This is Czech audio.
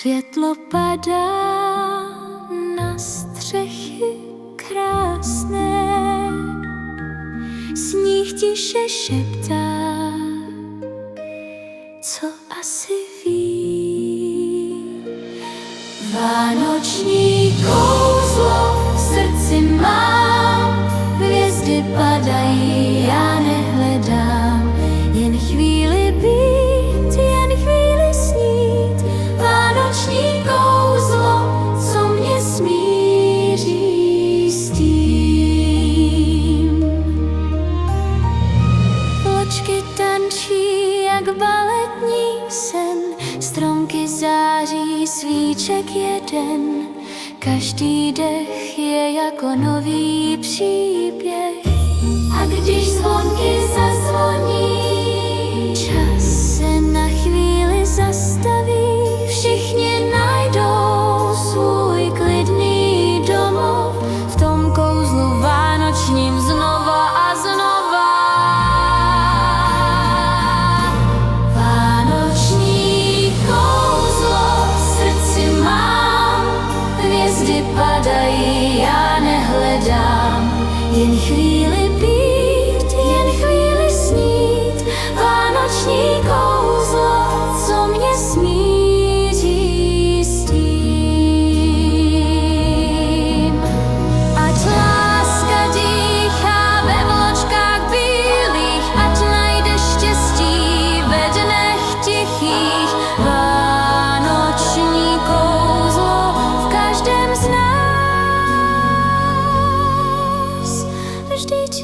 Světlo padá na střechy krásné, sníh tiše šeptá, co asi ví. Vánoční kouzlo v srdci mám, hvězdy padají, já nehledám, jen chvíli být, jen chvíli snít. Vánoční kouzlo, co mě smíří s tím. Vločky tančí jak baletní sen, stromky září, svíček jeden. Každý dech je jako nový příběh. A když zvonky zazvoní, čas se na chvíli zastaví. Všichni najdou svůj klidný domov v tom kouzlu vánočním znova a znova. Vánoční kouzlo v srdci mám, hvězdy padají, já nehledám, jen chvíli být, jen chvíli snít. Vánoční kouzlo, co mě smíří s tím. Ať láska dýchá ve vločkách bílých, ať najde štěstí ve dnech tichých. Vánoční kouzlo v každém z nás, vždyť